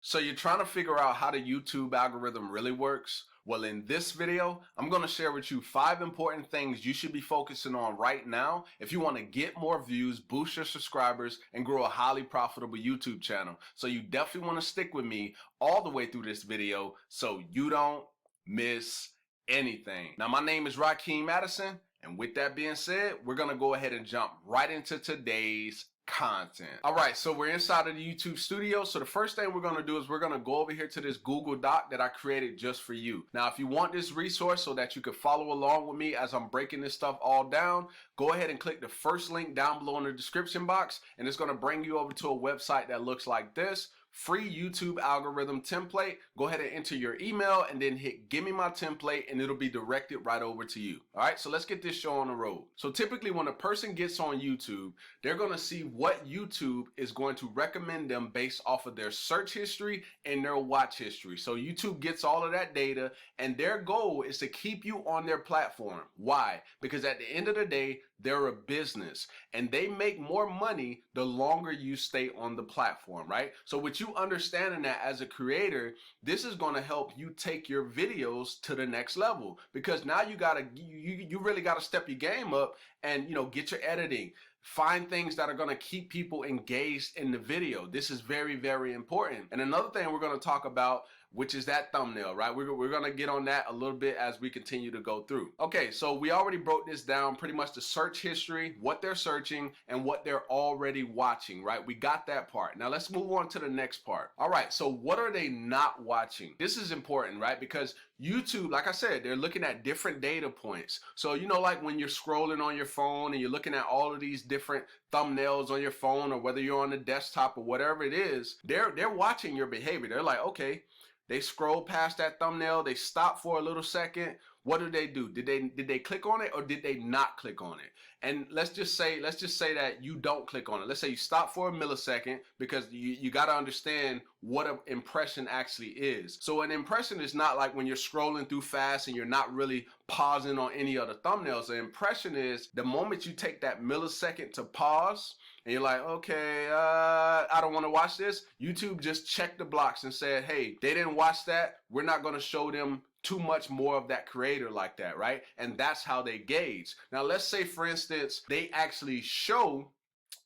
So you're trying to figure out how the YouTube algorithm really works? Well, in this video, I'm going to share with you 5 important things you should be focusing on right now if you want to get more views, boost your subscribers, and grow a highly profitable YouTube channel. So you definitely want to stick with me all the way through this video so you don't miss anything. Now, my name is Rakeem Madison, and with that being said, we're going to go ahead and jump right into today's content. All right, so we're inside of the YouTube studio. So the first thing we're going to do is we're going to go over here to this Google Doc that I created just for you. Now, if you want this resource so that you can follow along with me as I'm breaking this stuff all down, go ahead and click the first link down below in the description box, and it's going to bring you over to a website that looks like this. Free YouTube algorithm template. Go ahead and enter your email and then hit give me my template and it'll be directed right over to you. All right, so let's get this show on the road. So typically when a person gets on YouTube, they're going to see what YouTube is going to recommend them based off of their search history and their watch history. So YouTube gets all of that data and their goal is to keep you on their platform. Why? Because at the end of the day, they're a business and they make more money the longer you stay on the platform, right? So with you understanding that as a creator, this is going to help you take your videos to the next level, because now you really got to step your game up and get your editing, find things that are going to keep people engaged in the video. This is very, very important. And another thing we're going to talk about, which is that thumbnail, right? We're going to get on that a little bit as we continue to go through. Okay, so we already broke this down, pretty much the search history, what they're searching, and what they're already watching, right? We got that part. Now let's move on to the next part. All right, so what are they not watching? This is important, right? Because YouTube, like I said, they're looking at different data points. So, like when you're scrolling on your phone and you're looking at all of these different thumbnails on your phone, or whether you're on the desktop or whatever it is, they're watching your behavior. They're like, okay, they scroll past that thumbnail, they stop for a little second. What do? Did they click on it or did they not click on it? And let's just say that you don't click on it. Let's say you stop for a millisecond, because you got to understand what an impression actually is. So an impression is not like when you're scrolling through fast and you're not really pausing on any other thumbnails. An impression is the moment you take that millisecond to pause, and you're like, okay, I don't want to watch this. YouTube just checked the blocks and said, hey, they didn't watch that. We're not going to show them too much more of that creator like that, right? And that's how they gauge. Now, let's say, for instance, they actually show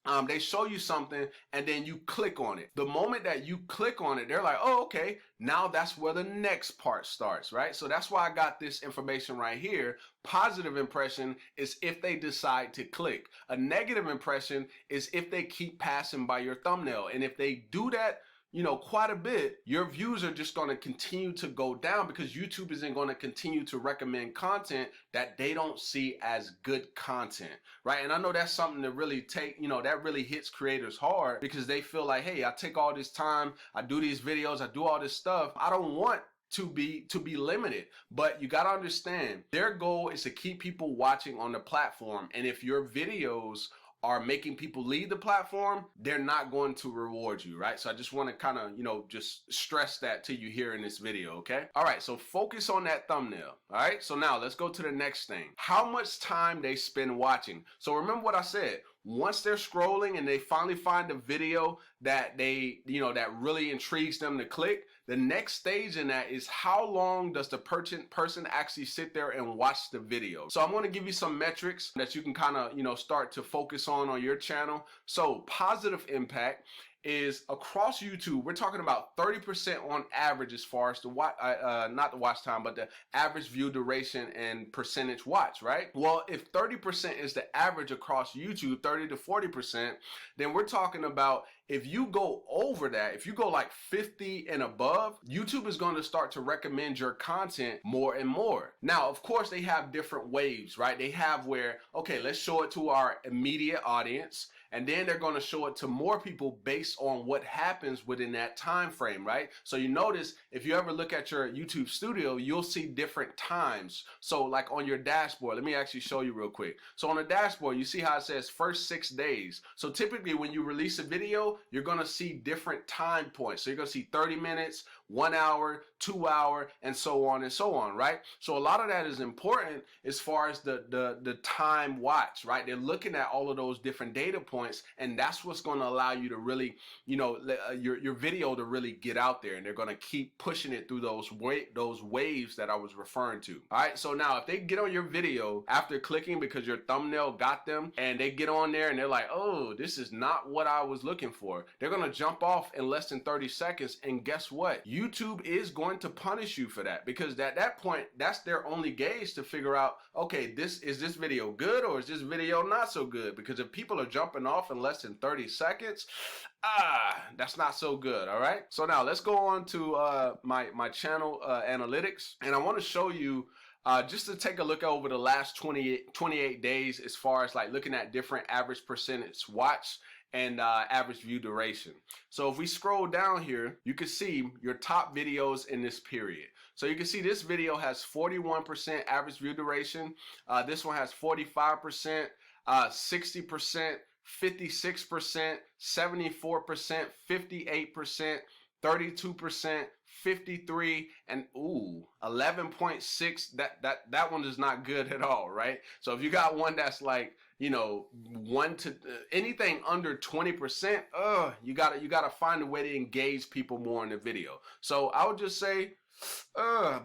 you something and then you click on it. The moment that you click on it, they're like, oh, okay, now that's where the next part starts, right? So that's why I got this information right here. Positive impression is if they decide to click. A negative impression is if they keep passing by your thumbnail. And if they do that, quite a bit, your views are just going to continue to go down, because YouTube isn't going to continue to recommend content that they don't see as good content, right? And I know that's something to really that really hits creators hard, because they feel like, hey, I take all this time, I do these videos, I do all this stuff. I don't want to be limited. But you got to understand, their goal is to keep people watching on the platform. And if your videos are making people leave the platform, they're not going to reward you, right? So I just want to kind of, just stress that to you here in this video, okay? All right, so focus on that thumbnail, all right? So now let's go to the next thing. How much time they spend watching. So remember what I said. Once they're scrolling and they finally find a video that that really intrigues them to click, the next stage in that is how long does the person actually sit there and watch the video. So I'm going to give you some metrics that you can kind of, start to focus on your channel. So positive impact is across YouTube, we're talking about 30% on average as far as the not the watch time, but the average view duration and percentage watch, right? Well, if 30% is the average across YouTube, 30 to 40%, then we're talking about, if you go over that, if you go like 50 and above, YouTube is going to start to recommend your content more and more. Now, of course, they have different waves, right? They have where, okay, let's show it to our immediate audience, and then they're going to show it to more people based on what happens within that time frame, right? So you notice, if you ever look at your YouTube studio, you'll see different times. So like on your dashboard, let me actually show you real quick. So on the dashboard, you see how it says first 6 days. So typically when you release a video, you're going to see different time points. So you're going to see 30 minutes, 1 hour, 2 hour, and so on, right? So a lot of that is important as far as the time watch, right? They're looking at all of those different data points points, and that's what's going to allow you to really, your video to really get out there, and they're going to keep pushing it through those waves that I was referring to. All right, so now if they get on your video after clicking because your thumbnail got them, and they get on there and they're like, oh, this is not what I was looking for, they're going to jump off in less than 30 seconds, and guess what? YouTube is going to punish you for that, because at that point, that's their only gauge to figure out, okay, is this video good or is this video not so good? Because if people are jumping off in less than 30 seconds, that's not so good. All right, so now let's go on to my channel analytics, and I want to show you just to take a look over the last 28 days as far as like looking at different average percentage watch and average view duration. So if we scroll down here, you can see your top videos in this period. So you can see this video has 41% average view duration. This one has 45%, 60%, 56%, 74%, 58%, 32%, 53, and 11.6. That one is not good at all, right? So if you got one that's like, anything under 20%, you gotta find a way to engage people more in the video. So I would just say,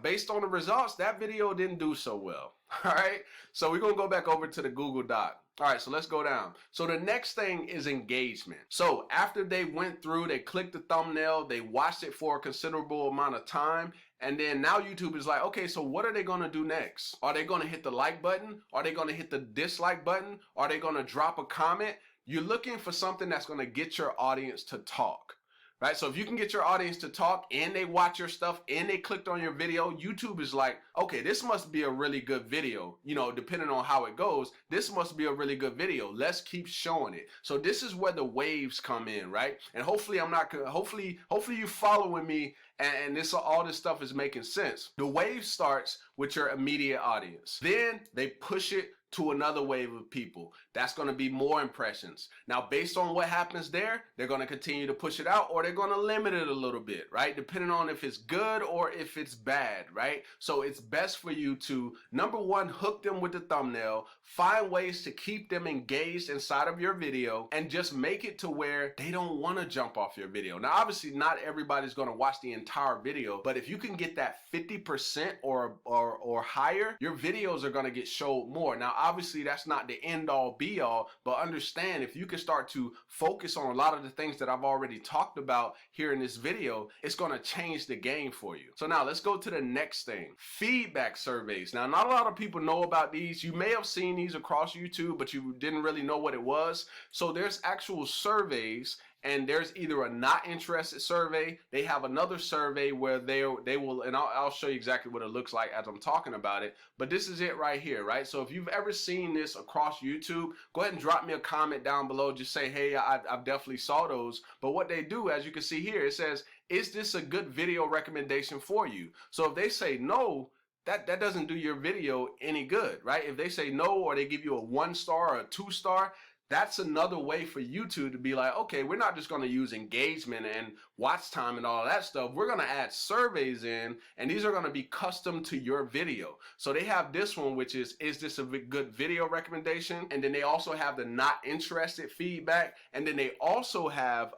based on the results, that video didn't do so well. All right, so we're gonna go back over to the Google Doc. All right, so let's go down. So the next thing is engagement. So after they went through, they clicked the thumbnail, they watched it for a considerable amount of time, and then now YouTube is like, okay, so what are they gonna do next? Are they gonna hit the like button? Are they gonna hit the dislike button? Are they gonna drop a comment? You're looking for something that's gonna get your audience to talk. Right, so if you can get your audience to talk and they watch your stuff and they clicked on your video, YouTube is like, okay, this must be a really good video. Depending on how it goes, this must be a really good video. Let's keep showing it. So this is where the waves come in, right? And hopefully hopefully you following me, and all this stuff is making sense. The wave starts with your immediate audience. Then they push it to another wave of people. That's going to be more impressions. Now, based on what happens there, they're going to continue to push it out, or they're going to limit it a little bit, right? Depending on if it's good or if it's bad, right? So it's best for you to, number one, hook them with the thumbnail, find ways to keep them engaged inside of your video, and just make it to where they don't want to jump off your video. Now, obviously, not everybody's going to watch the entire video, but if you can get that 50% or higher, your videos are going to get showed more. Now, obviously, that's not the end all be all, but understand, if you can start to focus on a lot of the things that I've already talked about here in this video, it's going to change the game for you. So now let's go to the next thing. Feedback surveys. Now, not a lot of people know about these. You may have seen these across YouTube, but you didn't really know what it was. So there's actual surveys, and there's either a not interested survey. They have another survey where they will, and I'll show you exactly what it looks like as I'm talking about it, but this is it right here, right? So if you've ever seen this across YouTube, go ahead and drop me a comment down below. Just say, hey, I've definitely saw those. But what they do, as you can see here, it says, is this a good video recommendation for you? So if they say no, that doesn't do your video any good, right? If they say no, or they give you a 1-star or a 2-star, that's another way for YouTube to be like, okay, we're not just going to use engagement and watch time and all that stuff. We're going to add surveys in, and these are going to be custom to your video. So they have this one, which is this a good video recommendation? And then they also have the not interested feedback. And then they also have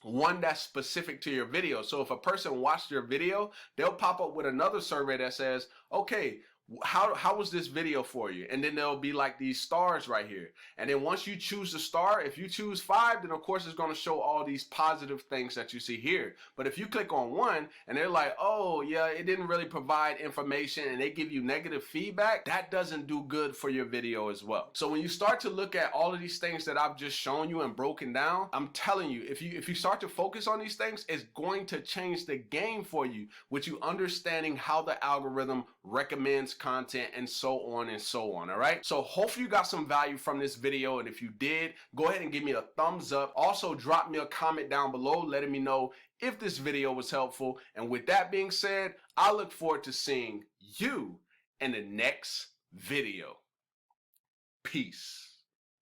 one that's specific to your video. So if a person watched your video, they'll pop up with another survey that says, okay, how was this video for you? And then there'll be like these stars right here. And then once you choose the star, if you choose 5, then of course it's going to show all these positive things that you see here. But if you click on 1 and they're like, oh yeah, it didn't really provide information, and they give you negative feedback, that doesn't do good for your video as well. So when you start to look at all of these things that I've just shown you and broken down, I'm telling you, if you start to focus on these things, it's going to change the game for you, with you understanding how the algorithm recommends content and so on and so on. All right, so hopefully you got some value from this video, and if you did, go ahead and give me a thumbs up. Also drop me a comment down below letting me know if this video was helpful. And with that being said, I look forward to seeing you in the next video. Peace.